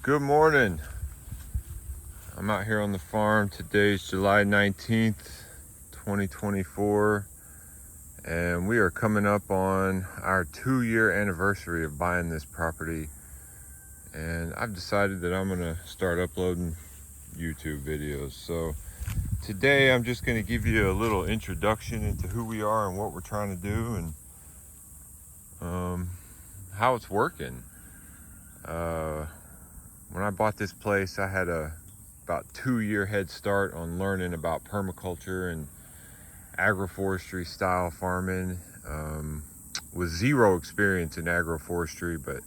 Good morning. I'm out here on the farm. Today's July 19th, 2024, and we are coming up on our 2-year anniversary of buying this property. And I've decided that I'm gonna start uploading YouTube videos. So today I'm just gonna give you a little introduction into who we are and what we're trying to do and how it's working. When I bought this place, I had about 2-year head start on learning about permaculture and agroforestry style farming. With zero experience in agroforestry, but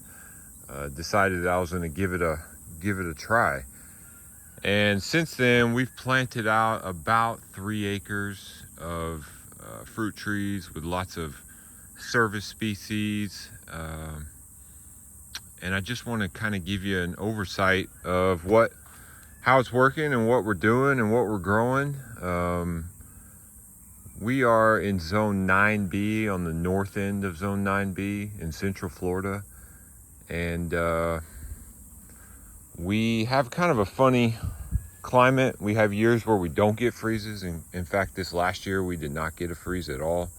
decided that I was going to give it a try. And since then, we've planted out about 3 acres of fruit trees with lots of service species. And I just want to kind of give you an oversight of how it's working and what we're doing and what we're growing. We are in Zone 9B on the north end of Zone 9B in Central Florida. And we have kind of a funny climate. We have years where we don't get freezes. In fact, this last year we did not get a freeze at all.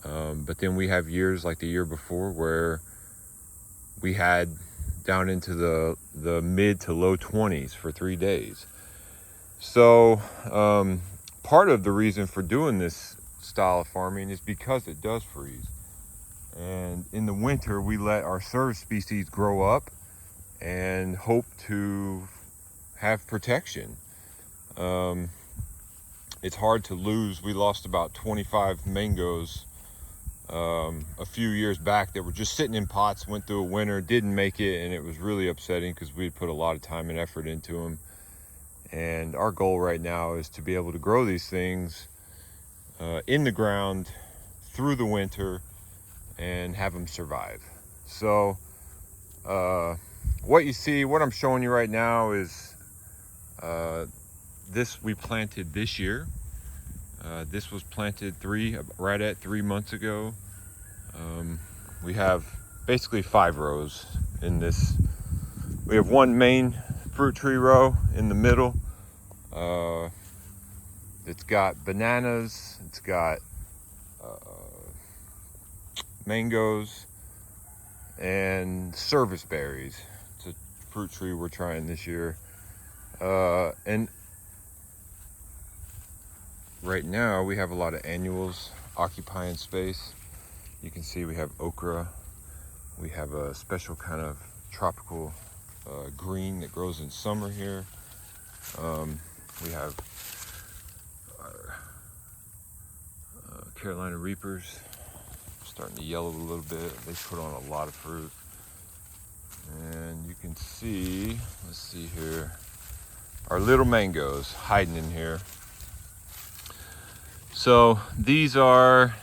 But then we have years like the year before where we had down into the mid to low 20s for 3 days. So part of the reason for doing this style of farming is because it does freeze. And in the winter, we let our service species grow up and hope to have protection. It's hard to lose. We lost about 25 mangoes a few years back that were just sitting in pots, went through a winter, didn't make it, and it was really upsetting because we had put a lot of time and effort into them. And our goal right now is to be able to grow these things in the ground through the winter and have them survive. So what I'm showing you right now is this we planted this year. This was planted right at 3 months ago. We have basically 5 rows in this. We have one main fruit tree row in the middle. It's got bananas, it's got mangoes, and service berries. It's a fruit tree we're trying this year. And right now we have a lot of annuals occupying space. You can see we have okra. We have a special kind of tropical green that grows in summer here. We have our Carolina Reapers starting to yellow a little bit. They put on a lot of fruit. And you can see, let's see here, our little mangoes hiding in here. So these are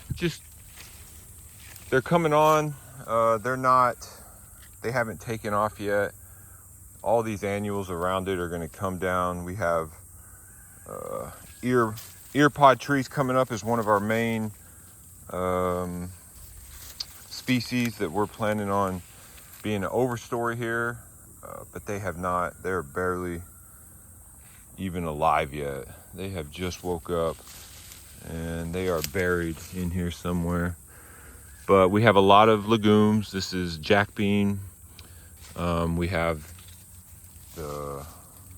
they're coming on. They haven't taken off yet. All these annuals around it are going to come down. We have ear pod trees coming up as one of our main species that we're planning on being an overstory here, but they're barely even alive yet. They have just woke up and they are buried in here somewhere. But we have a lot of legumes. This is jack bean. We have the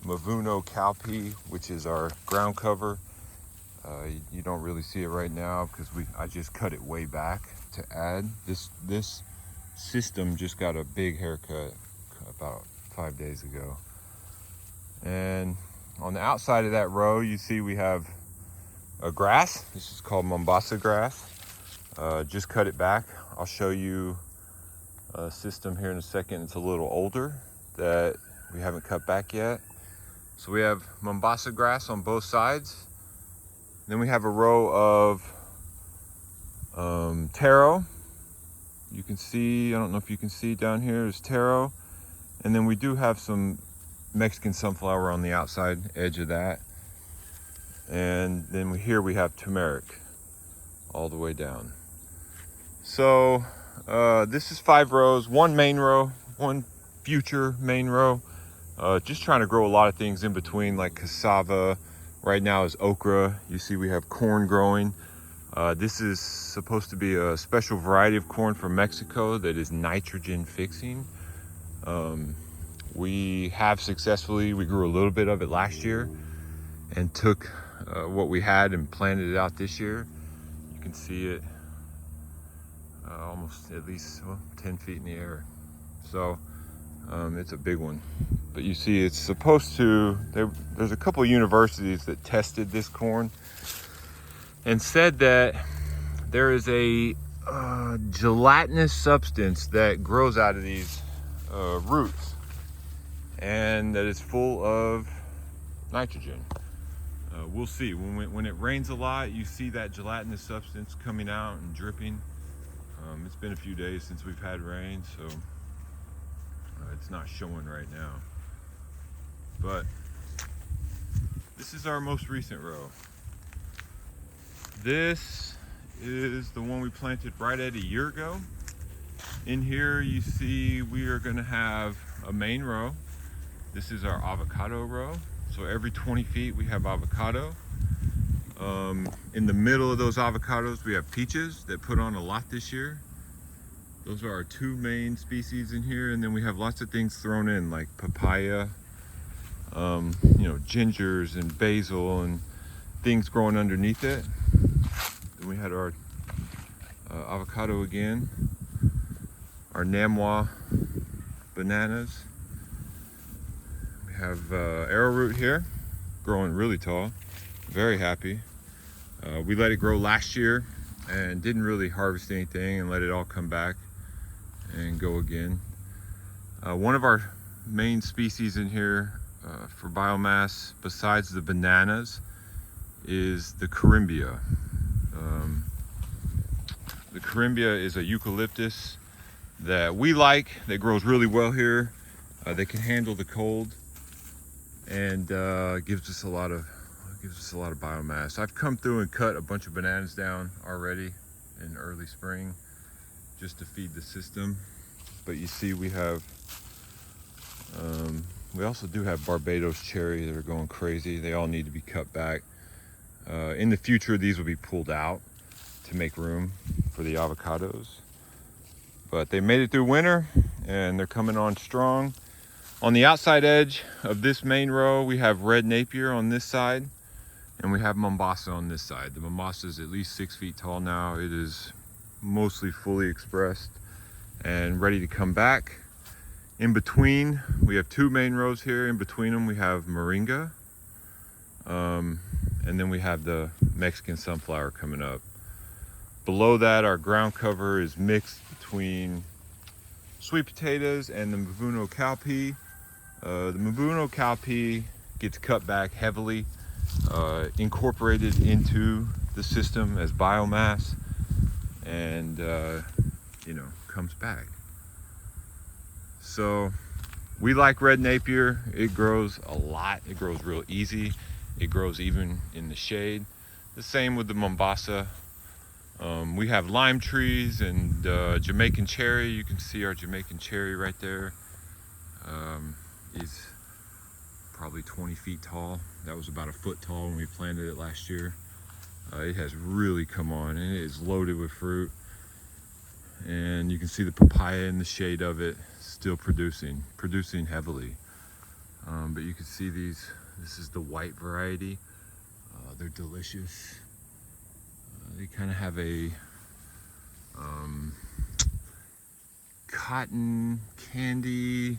Mavuno cowpea, which is our ground cover. You don't really see it right now because I just cut it way back to add. This system just got a big haircut about 5 days ago. And on the outside of that row, you see we have a grass. This is called Mombasa grass. Just cut it back. I'll show you a system here in a second. It's a little older that we haven't cut back yet. So we have Mombasa grass on both sides. Then we have a row of taro. You can see, I don't know if you can see down here, is taro. And then we do have some Mexican sunflower on the outside edge of that. And then here we have turmeric all the way down. So this is 5 rows, one main row, one future main row. Just trying to grow a lot of things in between, like cassava. Right now is okra. You see we have corn growing. This is supposed to be a special variety of corn from Mexico that is nitrogen fixing. We grew a little bit of it last year and took what we had and planted it out this year. You can see it almost at least 10 feet in the air. So it's a big one. But you see it's supposed to, there's a couple of universities that tested this corn and said that there is a gelatinous substance that grows out of these roots, and that is full of nitrogen. We'll see. When it rains a lot, you see that gelatinous substance coming out and dripping. It's been a few days since we've had rain, so it's not showing right now. But this is our most recent row. This is the one we planted right at a year ago. In here you see we are going to have a main row. This is our avocado row. So every 20 feet we have avocado. In the middle of those avocados we have peaches that put on a lot this year. Those are our two main species in here, and then we have lots of things thrown in like papaya, gingers and basil and things growing underneath it. Then we had our avocado again, our Namwa bananas. We have arrowroot here, growing really tall, very happy. We let it grow last year and didn't really harvest anything and let it all come back and go again. One of our main species in here for biomass, besides the bananas, is the Carimbia. The Carimbia is a eucalyptus that we like, that grows really well here. They can handle the cold and gives us a lot of biomass. I've come through and cut a bunch of bananas down already in early spring just to feed the system. But you see we have we also do have Barbados cherry that are going crazy. They all need to be cut back. In the future these will be pulled out to make room for the avocados. But they made it through winter and they're coming on strong. On the outside edge of this main row we have red Napier on this side, and we have Mombasa on this side. The Mombasa is at least 6 feet tall now. It is mostly fully expressed and ready to come back. In between, we have two main rows here. In between them, we have Moringa. And then we have the Mexican sunflower coming up. Below that, our ground cover is mixed between sweet potatoes and the Mavuno cowpea. The Mavuno cowpea gets cut back heavily, incorporated into the system as biomass, and comes back. So we like red Napier. It grows a lot. It grows real easy. It grows even in the shade. The same with the Mombasa. We have lime trees and Jamaican cherry. You can see our Jamaican cherry right there. It's probably 20 feet tall. That was about a foot tall when we planted it last year. It has really come on, and it is loaded with fruit. And you can see the papaya in the shade of it, still producing heavily. But you can see these. This is the white variety. They're delicious. They kind of have a cotton candy,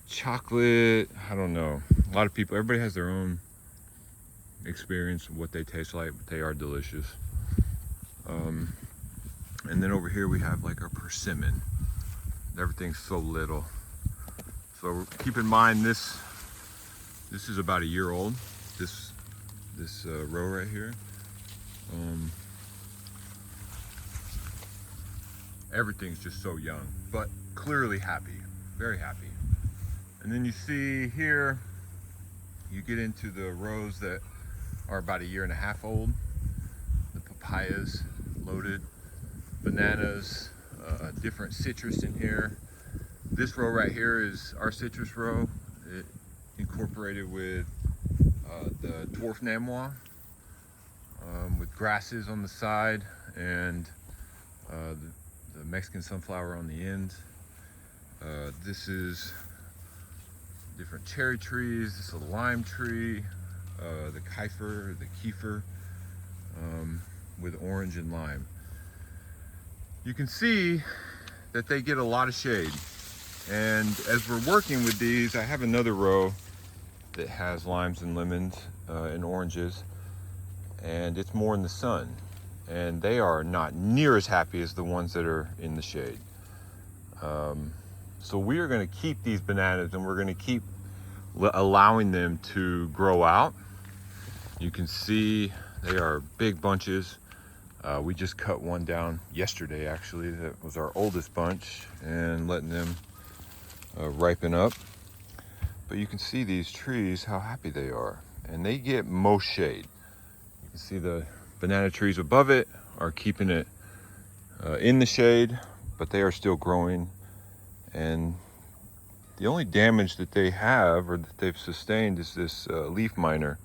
chocolate, I don't know. A lot of people, everybody has their own experience of what they taste like, but they are delicious. And then over here we have like our persimmon. Everything's so little. So keep in mind this is about a year old, this row right here. Everything's just so young, but clearly happy, very happy. And then you see here, you get into the rows that are about a year and a half old. The papayas loaded, bananas, different citrus in here. This row right here is our citrus row. it incorporated with the dwarf namois, with grasses on the side, and the Mexican sunflower on the end. This is different cherry trees. This is a lime tree, the kefir, with orange and lime. You can see that they get a lot of shade. And as we're working with these, I have another row that has limes and lemons and oranges, and it's more in the sun. And they are not near as happy as the ones that are in the shade. So we are going to keep these bananas, and we're going to keep allowing them to grow out. You can see they are big bunches. We just cut one down yesterday, actually. That was our oldest bunch, and letting them ripen up. But you can see these trees, how happy they are, and they get most shade. You can see the banana trees above it are keeping it in the shade, but they are still growing. And the only damage that they have, or that they've sustained, is this leaf miner,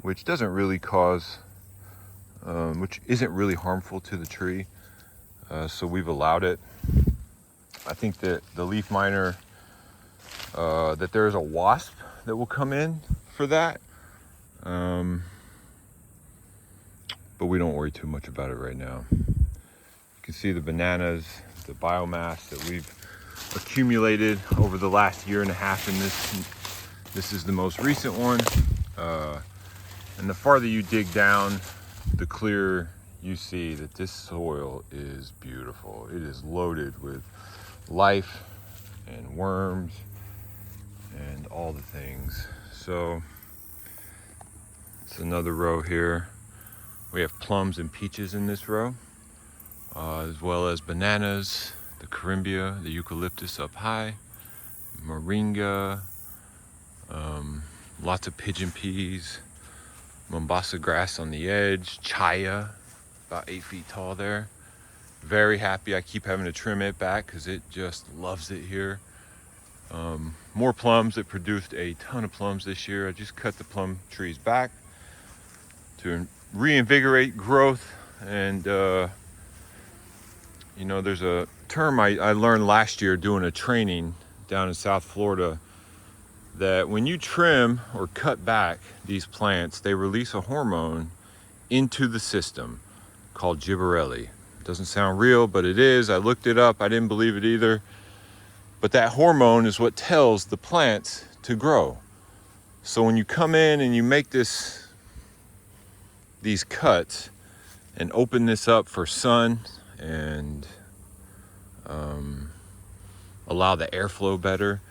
which doesn't really cause, which isn't really harmful to the tree. So we've allowed it. I think that the leaf miner, that there's a wasp that will come in for that. But we don't worry too much about it right now. You can see the bananas, the biomass that we've accumulated over the last year and a half in this. This is the most recent one. And the farther you dig down, the clearer you see that this soil is beautiful. It is loaded with life and worms and all the things. So it's another row here. We have plums and peaches in this row, as well as bananas, the carimbia, the eucalyptus up high, moringa, lots of pigeon peas, Mombasa grass on the edge, chaya, about 8 feet tall there. Very happy. I keep having to trim it back because it just loves it here. More plums. It produced a ton of plums this year. I just cut the plum trees back to reinvigorate growth. And you know, there's a term I learned last year doing a training down in South Florida, that when you trim or cut back these plants, they release a hormone into the system called gibberelli. It doesn't sound real, but it is. I looked it up. I didn't believe it either. But that hormone is what tells the plants to grow. So when you come in and you make these cuts and open this up for sun and allow the airflow better,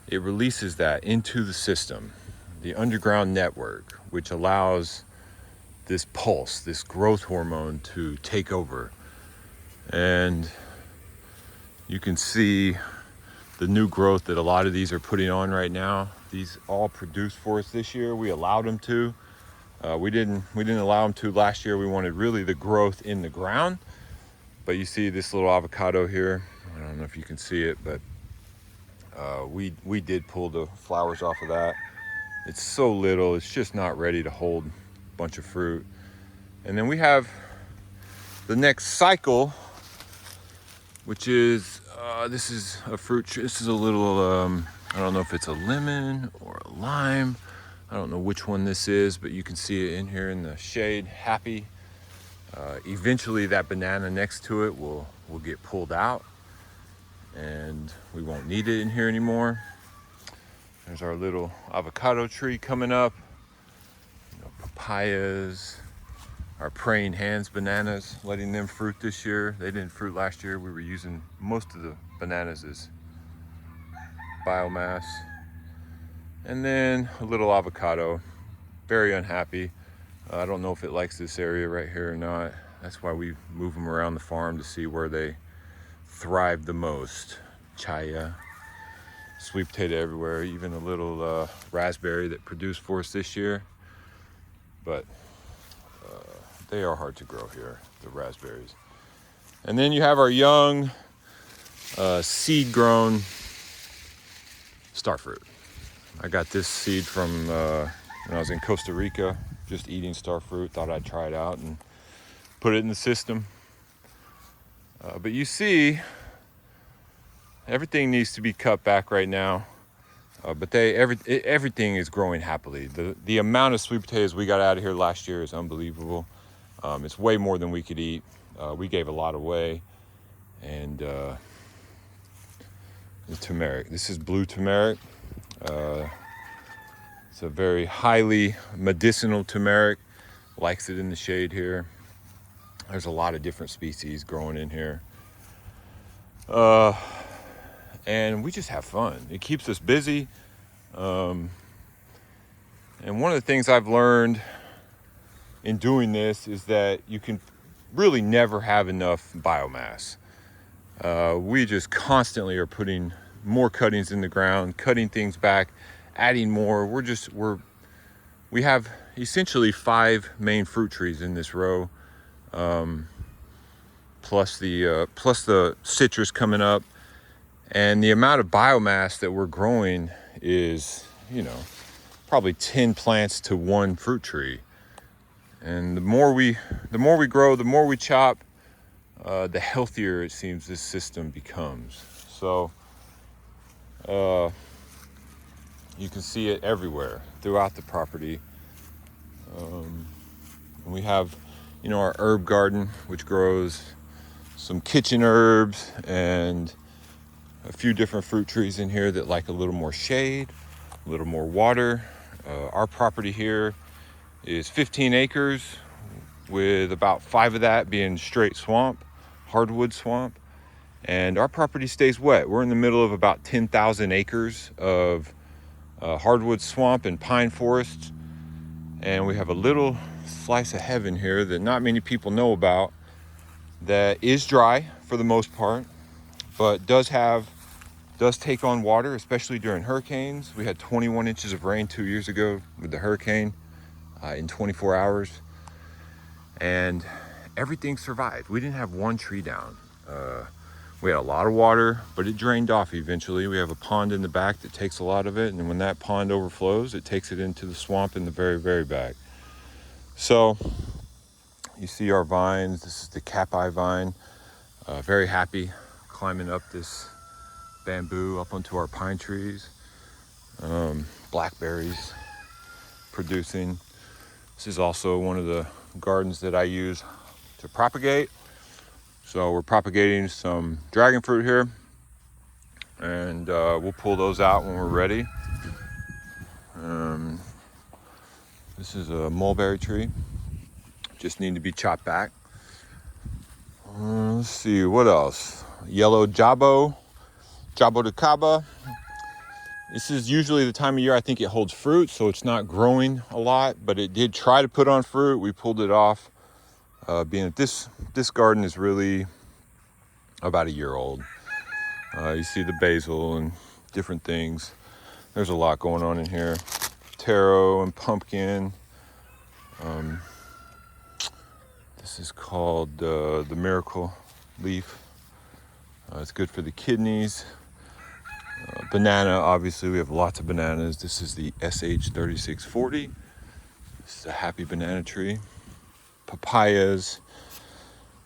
it releases that into the system, the underground network, which allows this pulse, this growth hormone to take over. And you can see the new growth that a lot of these are putting on right now. These all produced for us this year. We allowed them to. We didn't allow them to last year. We wanted really the growth in the ground. But you see this little avocado here. I don't know if you can see it, but we did pull the flowers off of that. It's so little, it's just not ready to hold a bunch of fruit. And then we have the next cycle, which is, this is a fruit tree. This is a little, I don't know if it's a lemon or a lime. I don't know which one this is, but you can see it in here in the shade, happy. Eventually that banana next to it will get pulled out, and we won't need it in here anymore. There's our little avocado tree coming up. You know, papayas, our praying hands bananas, letting them fruit this year. They didn't fruit last year. We were using most of the bananas as biomass. And then a little avocado, very unhappy. I don't know if it likes this area right here or not. That's why we move them around the farm to see where they thrive the most. Chaya, sweet potato everywhere, even a little raspberry that produced for us this year. But they are hard to grow here, the raspberries. And then you have our young seed grown star fruit. I got this seed from when I was in Costa Rica, just eating star fruit. Thought I'd try it out and put it in the system. But you see, everything needs to be cut back right now. But everything is growing happily. The amount of sweet potatoes we got out of here last year is unbelievable. It's way more than we could eat. We gave a lot away. And the turmeric. This is blue turmeric. It's a very highly medicinal turmeric. Likes it in the shade here. There's a lot of different species growing in here. And we just have fun. It keeps us busy. And one of the things I've learned in doing this is that you can really never have enough biomass. We just constantly are putting more cuttings in the ground, cutting things back, adding more. We have essentially 5 main fruit trees in this row, plus the citrus coming up. And the amount of biomass that we're growing is, probably 10 plants to 1 fruit tree. And the more we grow, the more we chop, the healthier it seems this system becomes. So you can see it everywhere throughout the property. We have, our herb garden, which grows some kitchen herbs and a few different fruit trees in here that like a little more shade, a little more water. Our property here is 15 acres with about 5 of that being straight swamp, hardwood swamp. And our property stays wet. We're in the middle of about 10,000 acres of hardwood swamp and pine forests. And we have a little slice of heaven here that not many people know about that is dry for the most part, but does take on water, especially during hurricanes. We had 21 inches of rain 2 years ago with the hurricane in 24 hours. And everything survived. We didn't have one tree down. We had a lot of water, but it drained off eventually. We have a pond in the back that takes a lot of it. And when that pond overflows, it takes it into the swamp in the very, very back. So you see our vines. This is the cat-eye vine. Very happy climbing up this bamboo up onto our pine trees. Blackberries producing. This is also one of the gardens that I use to propagate. So we're propagating some dragon fruit here, and we'll pull those out when we're ready. This is a mulberry tree. Just need to be chopped back. Let's see, what else? Yellow jabo de caba. This is usually the time of year I think it holds fruit, so it's not growing a lot, but it did try to put on fruit. We pulled it off, being that this garden is really about a year old. You see the basil and different things. There's a lot going on in here. Taro and pumpkin. This is called the miracle leaf. It's good for the kidneys. Banana, obviously we have lots of bananas. This is the SH3640. This is a happy banana tree. Papayas.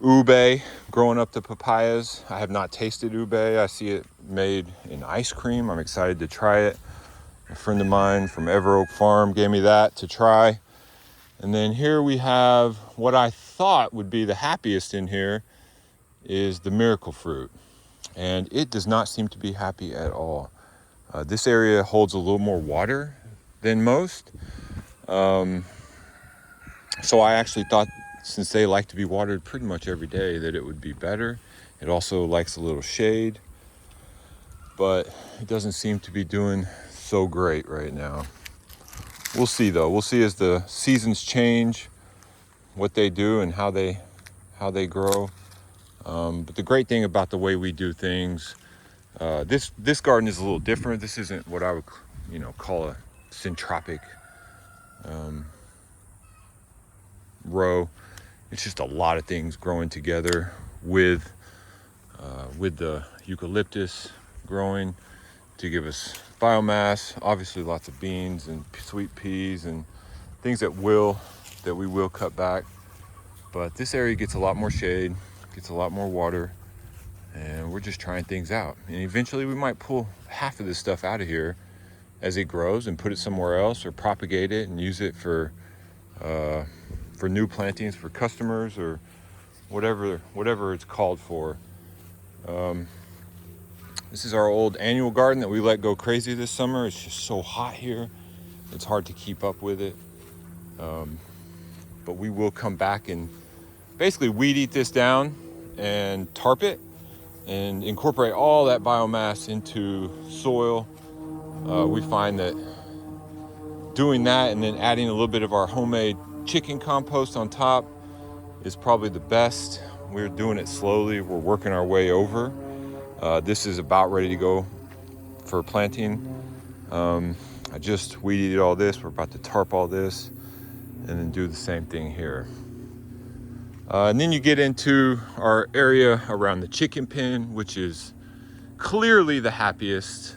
Ube, growing up the papayas. I have not tasted ube. I see it made in ice cream. I'm excited to try it. A friend of mine from Ever Oak Farm gave me that to try. And then here we have what I thought would be the happiest in here is the miracle fruit. And it does not seem to be happy at all. This area holds a little more water than most. So I actually thought, since they like to be watered pretty much every day, that it would be better. It also likes a little shade, but it doesn't seem to be doing so great right now. We'll see though. We'll see as the seasons change, what they do and how they grow. But the great thing about the way we do things, this garden is a little different. This isn't what I would, call a syntropic row. It's just a lot of things growing together with the eucalyptus growing. to give us biomass. Obviously lots of beans and sweet peas and things that we will cut back. But this area gets a lot more shade, gets a lot more water, and we're just trying things out. And eventually we might pull half of this stuff out of here as it grows and put it somewhere else, or propagate it and use it for new plantings for customers, or whatever it's called for. This is our old annual garden that we let go crazy this summer. It's just so hot here. It's hard to keep up with it. But we will come back and basically weed eat this down and tarp it and incorporate all that biomass into soil. We find that doing that and then adding a little bit of our homemade chicken compost on top is probably the best. We're doing it slowly. We're working our way over. This is about ready to go for planting. I just weeded all this. We're about to tarp all this and then do the same thing here. And then you get into our area around the chicken pen, which is clearly the happiest.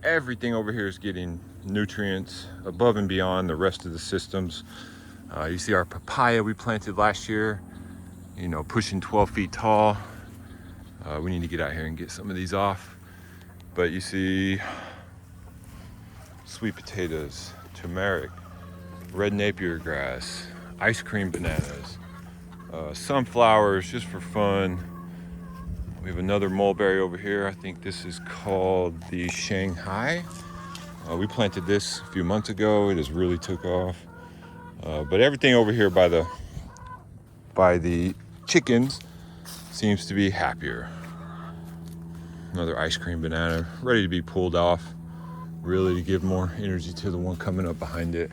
Everything over here is getting nutrients above and beyond the rest of the systems. You see our papaya we planted last year, pushing 12 feet tall. We need to get out here and get some of these off. But you see sweet potatoes, turmeric, red Napier grass, ice cream bananas, sunflowers just for fun. We have another mulberry over here. I think this is called the Shanghai. We planted this a few months ago. It has really took off. But everything over here by the chickens seems to be happier. Another ice cream banana ready to be pulled off, really to give more energy to the one coming up behind it.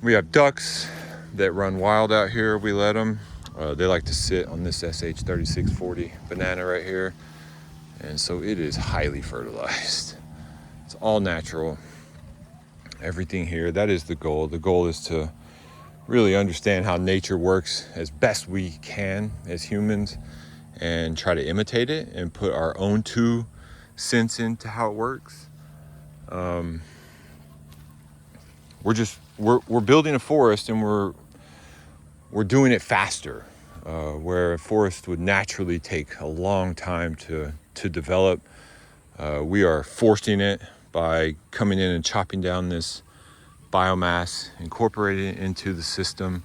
We have ducks that run wild out here. We let them. They like to sit on this SH3640 banana right here. And so it is highly fertilized. It's all natural. Everything here, that is the goal. The goal is to really understand how nature works as best we can as humans and try to imitate it and put our own 2 cents into how it works. We're building a forest, and we're doing it faster, where a forest would naturally take a long time to develop. We are forcing it by coming in and chopping down this biomass, incorporating it into the system.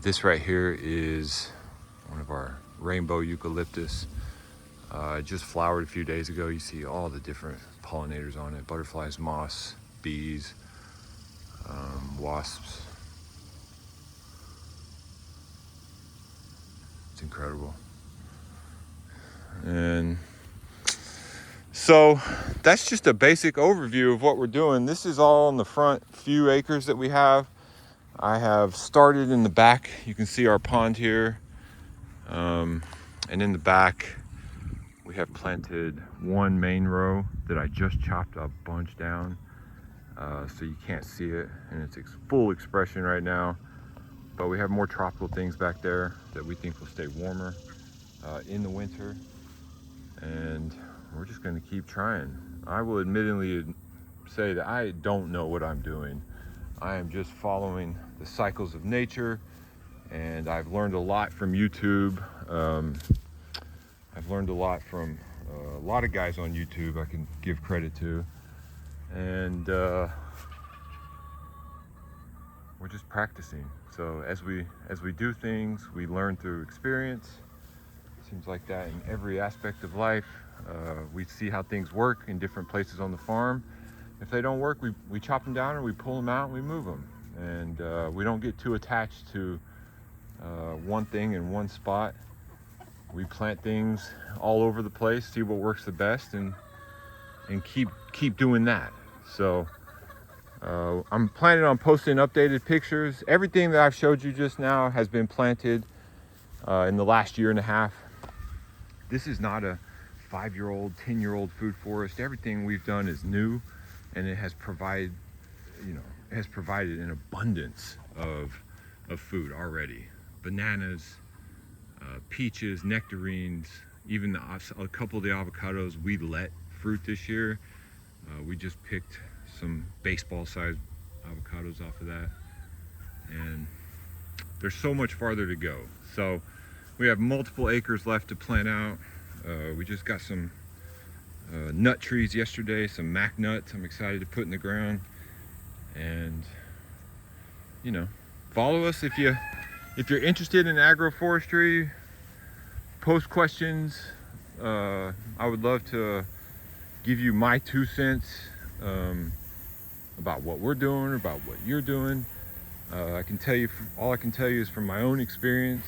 This right here is one of our rainbow eucalyptus. It just flowered a few days ago. You see all the different pollinators on it: butterflies, moths, bees, wasps. It's incredible. And so that's just a basic overview of what we're doing. This is all in the front few acres that we have. I have started in the back. You can see our pond here. And in the back, we have planted one main row that I just chopped a bunch down. So you can't see it, and it's full expression right now. But we have more tropical things back there that we think will stay warmer in the winter. And we're just gonna keep trying. I will admittedly say that I don't know what I'm doing. I am just following the cycles of nature, and I've learned a lot from YouTube. I've learned a lot from a lot of guys on YouTube I can give credit to. And we're just practicing. So as we do things, we learn through experience. Seems like that in every aspect of life. We see how things work in different places on the farm. If they don't work, we chop them down, or we pull them out and we move them. And we don't get too attached to one thing in one spot. We plant things all over the place, see what works the best, and keep doing that. So I'm planning on posting updated pictures. Everything that I've showed you just now has been planted in the last year and a half. This is not a 5-year-old, 10-year-old food forest. Everything we've done is new, and it has provided an abundance of food already. Bananas, peaches, nectarines, even a couple of the avocados we let fruit this year. We just picked some baseball-sized avocados off of that, and there's so much farther to go. So we have multiple acres left to plant out. We just got some nut trees yesterday, some mac nuts I'm excited to put in the ground. And you know, follow us if you're interested in agroforestry. Post questions. I would love to give you my 2 cents about what we're doing, about what you're doing. I can tell you, all I can tell you is from my own experience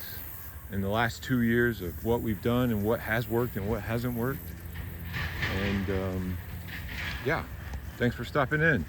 in the last 2 years of what we've done and what has worked and what hasn't worked. And yeah, thanks for stopping in.